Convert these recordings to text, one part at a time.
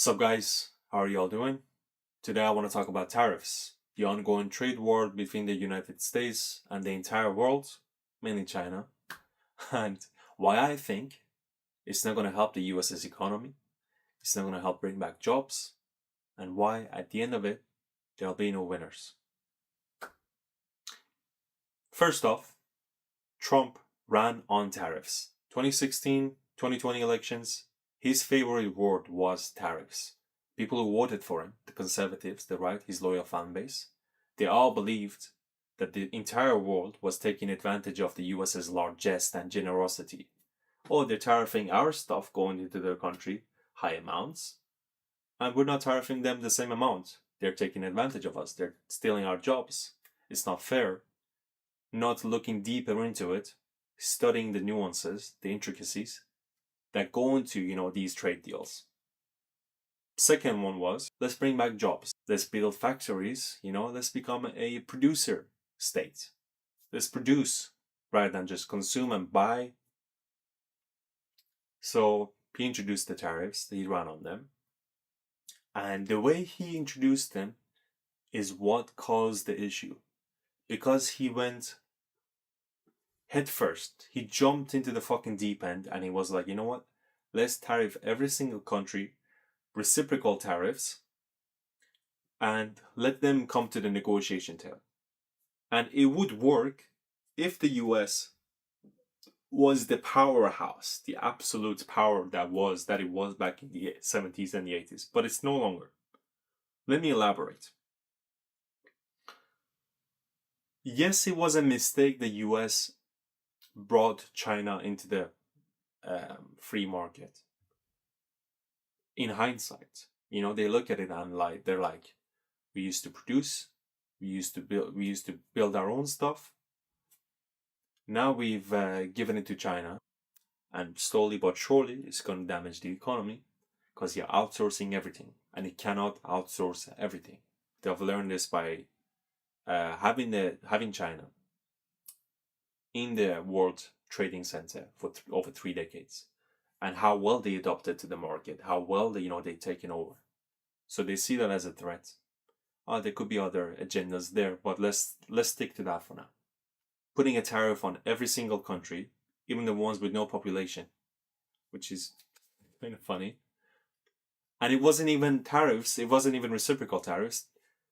Sup guys, how are y'all doing? Today I want to talk about tariffs, the ongoing trade war between the United States and the entire world, mainly China, and why I think it's not going to help the US's economy, it's not going to help bring back jobs, and why at the end of it, there'll be no winners. First off, Trump ran on tariffs. 2016, 2020 elections, his favorite word was tariffs. People who voted for him, the conservatives, the right, his loyal fan base, they all believed that the entire world was taking advantage of the US's largesse and generosity. Oh, they're tariffing our stuff going into their country, high amounts, and we're not tariffing them the same amount. They're taking advantage of us. They're stealing our jobs. It's not fair. Not looking deeper into it, studying the nuances, the intricacies that go into, these trade deals. Second one was, let's bring back jobs. Let's build factories, let's become a producer state. Let's produce rather than just consume and buy. So he introduced the tariffs, he ran on them. And the way he introduced them is what caused the issue. Because he went head first. He jumped into the fucking deep end and he was like, you know what? Let's tariff every single country, reciprocal tariffs, and let them come to the negotiation table. And it would work if the US was the powerhouse, the absolute power that it was back in the 70s and the 80s. But it's no longer. Let me elaborate. Yes, it was a mistake the US brought China into the free market. In hindsight, they look at it and they're like, we used to produce, we used to build our own stuff. Now we've given it to China, and slowly but surely it's going to damage the economy because you're outsourcing everything, and you cannot outsource everything. They've learned this by having China in the World Trading Center for over 3 decades, and how well they adopted to the market, how well they've taken over. So they see that as a threat. There could be other agendas there, but let's stick to that for now. Putting a tariff on every single country, even the ones with no population, which is kind of funny. And it wasn't even tariffs, it wasn't even reciprocal tariffs.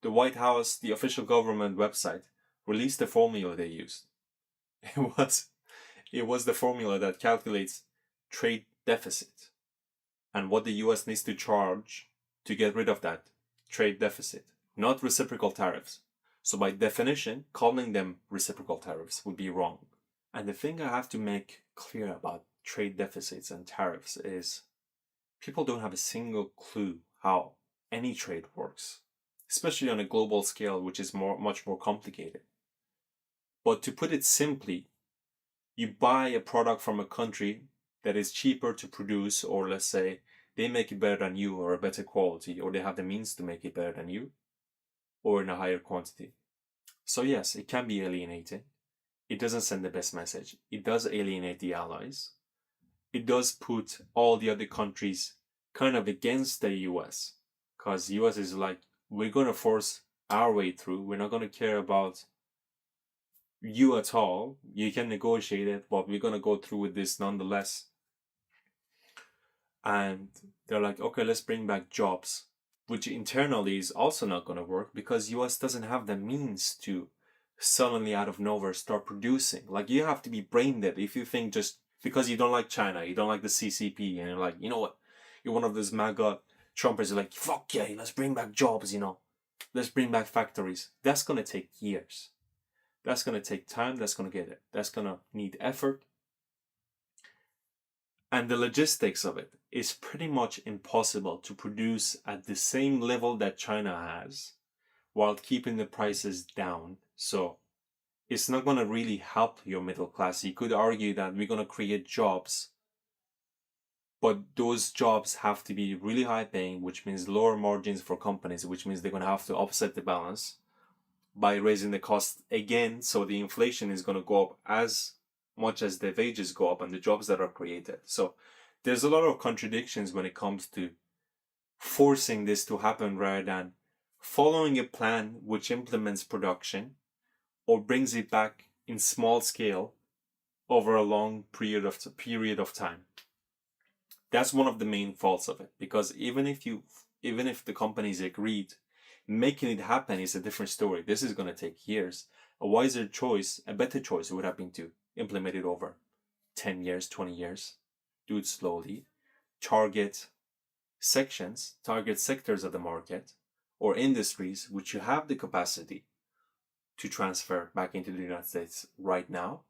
The White House, the official government website, released the formula they used. It was the formula that calculates trade deficit and what the US needs to charge to get rid of that trade deficit, not reciprocal tariffs. So by definition, calling them reciprocal tariffs would be wrong. And the thing I have to make clear about trade deficits and tariffs is people don't have a single clue how any trade works, especially on a global scale, which is much more complicated. But to put it simply, you buy a product from a country that is cheaper to produce, or let's say they make it better than you or a better quality, or they have the means to make it better than you, or in a higher quantity. So yes, it can be alienating. It doesn't send the best message. It does alienate the allies. It does put all the other countries kind of against the US, because the US is like, we're going to force our way through. We're not going to care about you at all. You can negotiate it, but we're going to go through with this nonetheless. And they're like, okay, let's bring back jobs, which internally is also not going to work because US doesn't have the means to suddenly out of nowhere start producing. Like, you have to be brain dead if you think just because you don't like China, you don't like the CCP, and you're like, you know what, you're one of those MAGA Trumpers, you're like, fuck yeah, let's bring back jobs, let's bring back factories. That's going to take years. That's going to take time. That's going to need effort. And the logistics of it is pretty much impossible to produce at the same level that China has while keeping the prices down. So it's not going to really help your middle class. You could argue that we're going to create jobs, but those jobs have to be really high paying, which means lower margins for companies, which means they're going to have to offset the balance by raising the cost again. So the inflation is going to go up as much as the wages go up and the jobs that are created. So there's a lot of contradictions when it comes to forcing this to happen rather than following a plan which implements production or brings it back in small scale over a long period of time. That's one of the main faults of it, because even if the companies agreed, making it happen is a different story. This is going to take years. A wiser choice, a better choice would have been to implement it over 10 years, 20 years, do it slowly, target target sectors of the market or industries which you have the capacity to transfer back into the United States right now.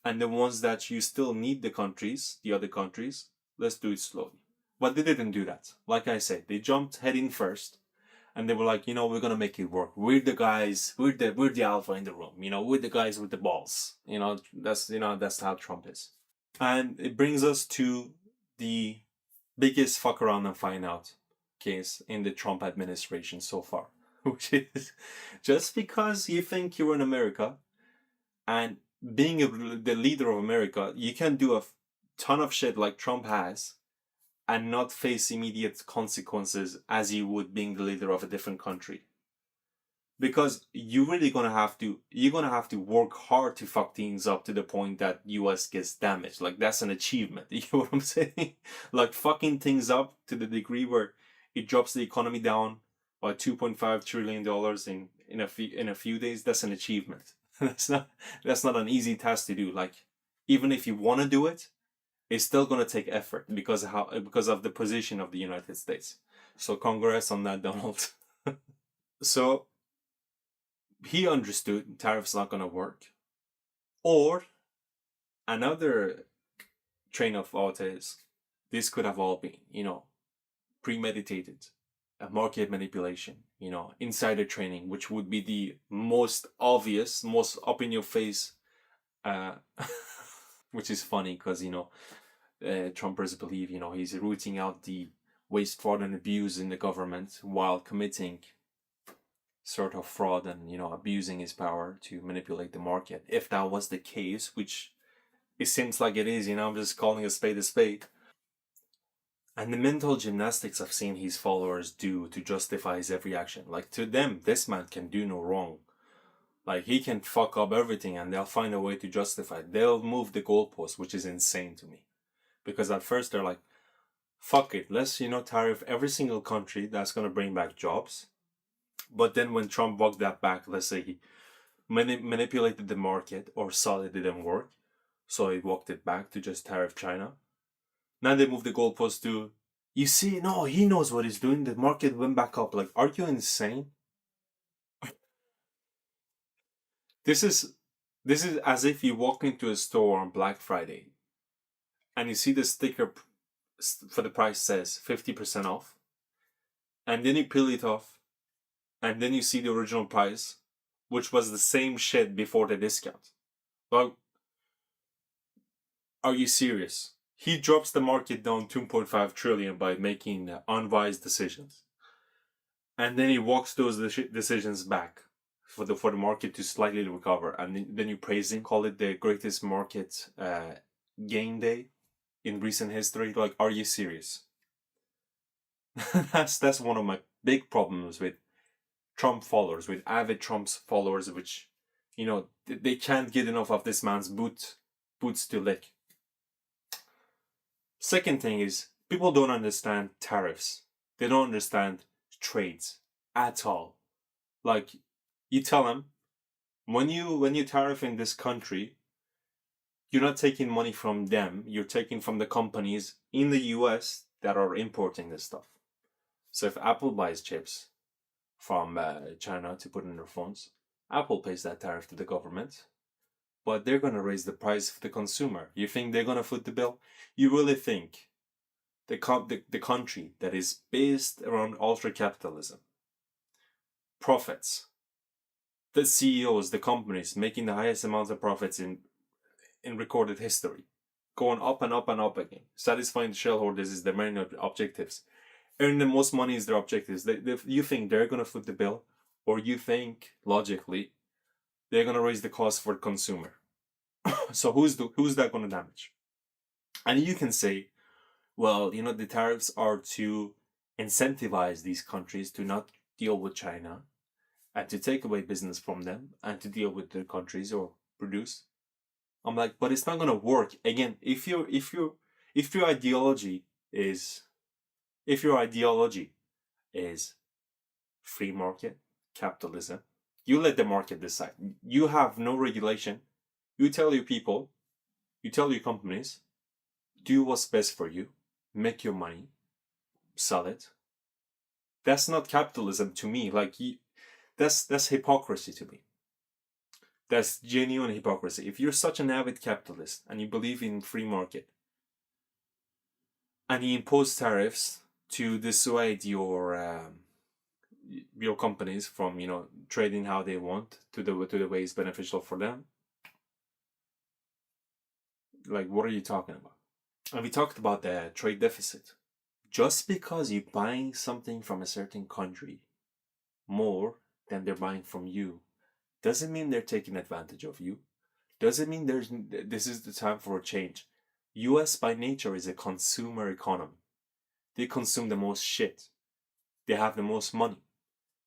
And the ones that you still need the other countries, let's do it slowly. But they didn't do that. Like I said, they jumped head in first and they were like, we're gonna make it work. We're the guys, we're the alpha in the room, we're the guys with the balls. That's how Trump is. And it brings us to the biggest fuck around and find out case in the Trump administration so far, which is just because you think you're in America and being the leader of America, you can do a ton of shit like Trump has and not face immediate consequences as you would being the leader of a different country. Because you're gonna have to work hard to fuck things up to the point that US gets damaged. Like, that's an achievement. You know what I'm saying? Like, fucking things up to the degree where it drops the economy down by $2.5 trillion in a few days. That's an achievement. that's not an easy task to do. Like, even if you want to do it, it's still gonna take effort because of the position of the United States. So congrats on that, Donald. So he understood tariffs not gonna work. Or another train of thought is this could have all been, premeditated, a market manipulation, insider training, which would be the most obvious, most up in your face, which is funny because, Trumpers believe, he's rooting out the waste, fraud, and abuse in the government while committing sort of fraud and, abusing his power to manipulate the market. If that was the case, which it seems like it is, I'm just calling a spade a spade. And the mental gymnastics I've seen his followers do to justify his every action. Like, to them, this man can do no wrong. Like, he can fuck up everything and they'll find a way to justify it. They'll move the goalpost, which is insane to me. Because at first they're like, fuck it, let's, tariff every single country that's going to bring back jobs. But then when Trump walked that back, let's say he manipulated the market or saw it didn't work, so he walked it back to just tariff China. Now they moved the goalpost to, you see, no, he knows what he's doing. The market went back up. Like, are you insane? This is as if you walk into a store on Black Friday and you see the sticker for the price says 50% off, and then you peel it off, and then you see the original price, which was the same shit before the discount. Like, are you serious? He drops the market down 2.5 trillion by making unwise decisions. And then he walks those decisions back for the market to slightly recover. And then you praise him, call it the greatest market gain day in recent history. Like, are you serious? That's one of my big problems with Trump followers, with avid Trump's followers, which, they can't get enough of this man's boots to lick. Second thing is, people don't understand tariffs. They don't understand trades at all. Like, you tell them, when you tariff in this country, you're not taking money from them, you're taking from the companies in the US that are importing this stuff. So if Apple buys chips from China to put in their phones, Apple pays that tariff to the government, but they're going to raise the price for the consumer. You think they're going to foot the bill? You really think the country that is based around ultra-capitalism, profits, the CEOs, the companies making the highest amounts of profits in recorded history, going up and up and up again, satisfying the shareholders is their main objectives, earning the most money is their objectives. You think they're going to foot the bill? Or you think, logically, they're going to raise the cost for the consumer? So who's that going to damage? And you can say, well, the tariffs are to incentivize these countries to not deal with China and to take away business from them and to deal with their countries or produce. I'm like, but it's not gonna work. Again, if your ideology is if your ideology is free market capitalism, you let the market decide. You have no regulation. You tell your people, you tell your companies, do what's best for you, make your money, sell it. That's not capitalism to me. Like, that's hypocrisy to me. That's genuine hypocrisy. If you're such an avid capitalist and you believe in free market, and you impose tariffs to dissuade your companies from trading how they want to the way it's beneficial for them, like, what are you talking about? And we talked about the trade deficit. Just because you're buying something from a certain country more than they're buying from you doesn't mean they're taking advantage of you. Doesn't mean this is the time for a change. US by nature is a consumer economy. They consume the most shit. They have the most money.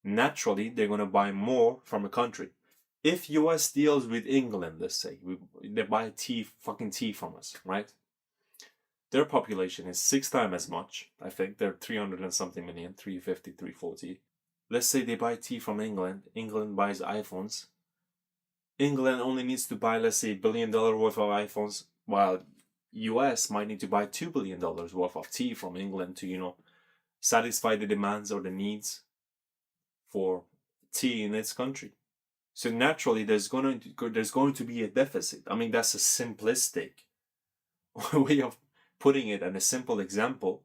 Naturally, they're going to buy more from a country. If US deals with England, let's say, they buy fucking tea from us, right? Their population is 6 times as much. I think they're 300 and something million, 350, 340. Let's say they buy tea from England. England buys iPhones. England only needs to buy, let's say, $1 billion worth of iPhones, while US might need to buy $2 billion worth of tea from England to, satisfy the demands or the needs for tea in its country. So naturally, there's going to be a deficit. I mean, that's a simplistic way of putting it and a simple example.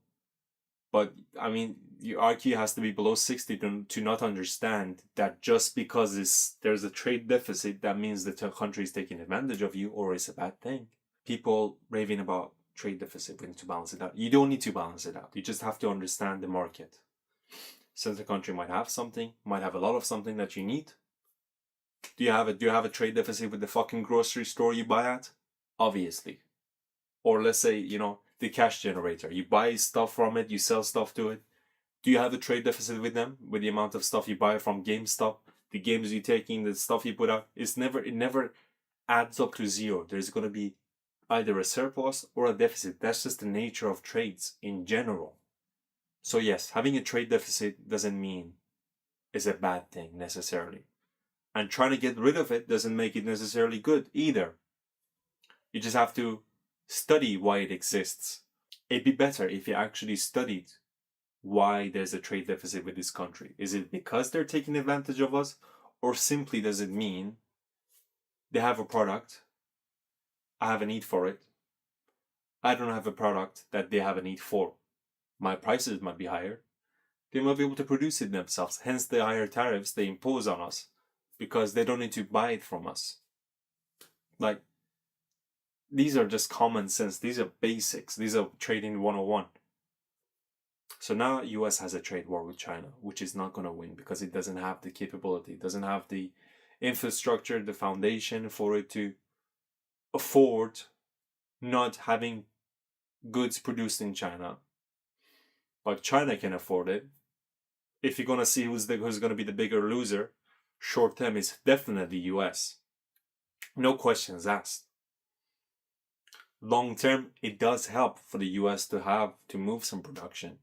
But I mean, your IQ has to be below 60 to not understand that just because there's a trade deficit, that means the country is taking advantage of you or it's a bad thing. People raving about trade deficit, we need to balance it out. You don't need to balance it out. You just have to understand the market. Since the country might have something, might have a lot of something that you need. Do you have a trade deficit with the fucking grocery store you buy at? Obviously. Or let's say, the cash generator. You buy stuff from it, you sell stuff to it. Do you have a trade deficit with them? With the amount of stuff you buy from GameStop, the games you take in, the stuff you put out? It never adds up to zero. There's going to be either a surplus or a deficit. That's just the nature of trades in general. So yes, having a trade deficit doesn't mean it's a bad thing necessarily. And trying to get rid of it doesn't make it necessarily good either. You just have to study why it exists. It'd be better if you actually studied why there's a trade deficit with this country. Is it because they're taking advantage of us? Or simply does it mean they have a product, I have a need for it, I don't have a product that they have a need for. My prices might be higher. They might be able to produce it themselves, hence the higher tariffs they impose on us, because they don't need to buy it from us. Like, these are just common sense. These are basics. These are trading 101. So now US has a trade war with China, which is not going to win because it doesn't have the capability, it doesn't have the infrastructure, the foundation for it to afford not having goods produced in China. But China can afford it. If you're going to see who's going to be the bigger loser, short term is definitely US. No questions asked. Long term, it does help for the US to move some production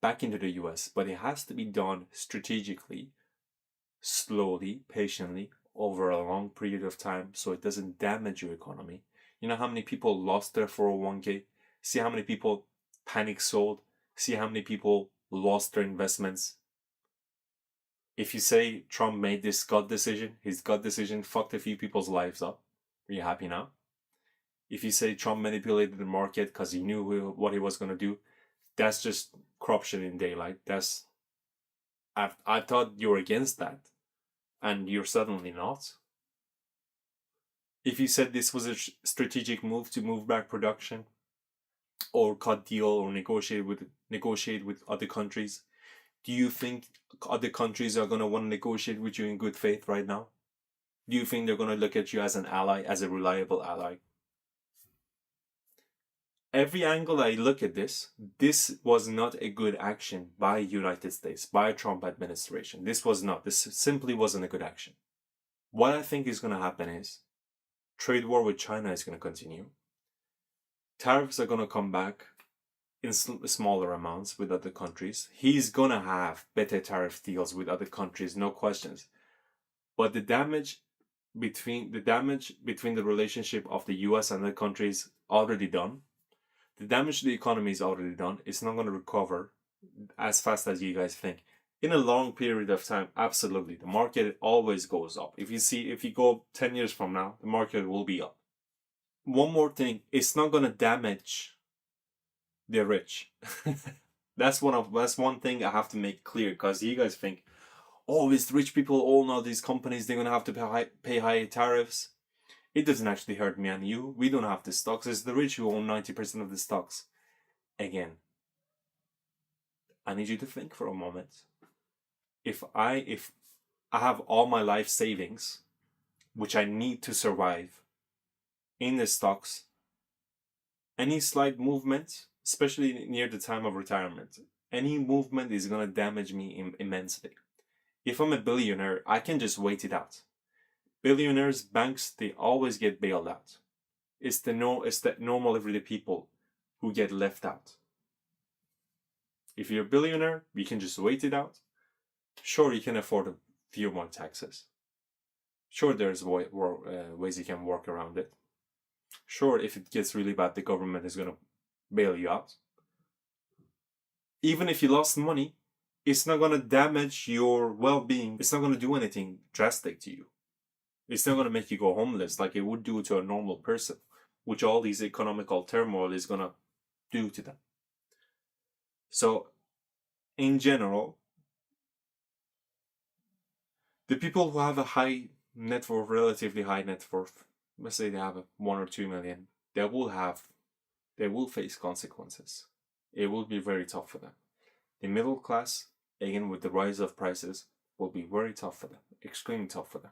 back into the US, but it has to be done strategically, slowly, patiently, over a long period of time so it doesn't damage your economy. You know how many people lost their 401k? See how many people panic sold? See how many people lost their investments? If you say Trump made this gut decision, his gut decision fucked a few people's lives up, are you happy now? If you say Trump manipulated the market because he knew what he was going to do, that's just corruption in daylight. I thought you were against that, and you're suddenly not. If you said this was a strategic move to move back production, or cut deal, or negotiate with other countries, do you think other countries are going to want to negotiate with you in good faith right now? Do you think they're going to look at you as an ally, as a reliable ally? every angle I look at this was not a good action by United States, by Trump administration. This simply wasn't a good action. What I think is going to happen is trade war with China is going to continue. Tariffs are going to come back in smaller amounts with other countries. He's going to have better tariff deals with other countries, no questions. But the damage between the relationship of the US and other countries already done. The damage to the economy is already done. It's not going to recover as fast as you guys think. In a long period of time, absolutely. The market always goes up. If you go 10 years from now, the market will be up. One more thing, it's not going to damage the rich. That's one thing I have to make clear, because you guys think, oh, it's rich people own all these companies, they're going to have to pay high tariffs. It doesn't actually hurt me and you. We don't have the stocks. It's the rich who own 90% of the stocks. Again, I need you to think for a moment. If I have all my life savings, which I need to survive, in the stocks, any slight movement, especially near the time of retirement, any movement is going to damage me immensely. If I'm a billionaire, I can just wait it out. Billionaires, banks, they always get bailed out. It's the normal everyday people who get left out. If you're a billionaire, you can just wait it out. Sure, you can afford a few more taxes. Sure, there's ways you can work around it. Sure, if it gets really bad, the government is going to bail you out. Even if you lost money, it's not going to damage your well-being. It's not going to do anything drastic to you. It's not going to make you go homeless like it would do to a normal person, which all these economical turmoil is going to do to them. So, in general, the people who have a high net worth, relatively high net worth, let's say they have 1 or 2 million, they will face consequences. It will be very tough for them. The middle class, again with the rise of prices, will be very tough for them, extremely tough for them.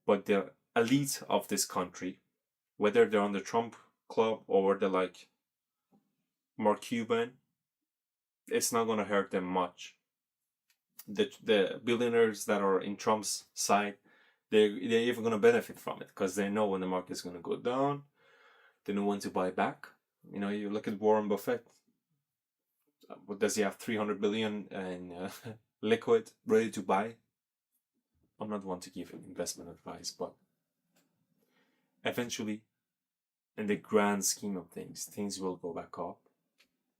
But the elite of this country, whether they're on the Trump club or they're like Mark Cuban, it's not going to hurt them much. The billionaires that are in Trump's side, they're even going to benefit from it, because they know when the market is going to go down, they know when to buy back. You know, you look at Warren Buffett. What does he have? 300 billion in liquid ready to buy? I'm not one to give investment advice, but eventually, in the grand scheme of things will go back up.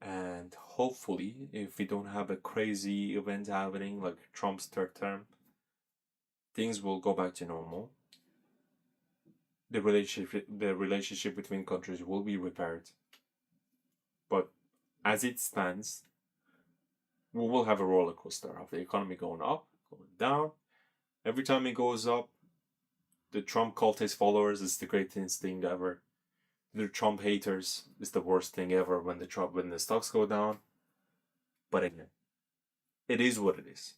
And hopefully, if we don't have a crazy event happening like Trump's third term, things will go back to normal. The relationship between countries will be repaired. But as it stands, we will have a roller coaster of the economy going up, going down. Every time it goes up, the Trump cultist followers is the greatest thing ever. The Trump haters is the worst thing ever when the stocks go down. But again, it is what it is.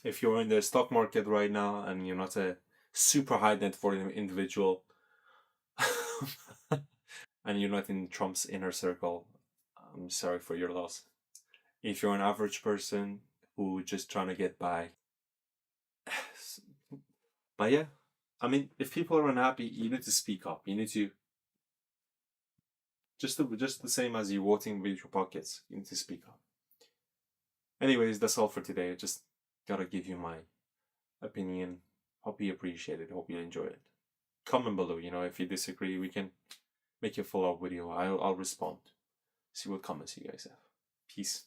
If you're in the stock market right now and you're not a super high net worth individual and you're not in Trump's inner circle, I'm sorry for your loss. If you're an average person who just trying to get by, but yeah, I mean, if people are unhappy, you need to speak up. You need to just the same as you voting with your pockets. You need to speak up. Anyways, that's all for today. I just gotta give you my opinion. Hope you appreciate it. Hope you enjoy it. Comment below. You know, if you disagree, we can make a follow-up video. I'll respond. See what comments you guys have. Peace.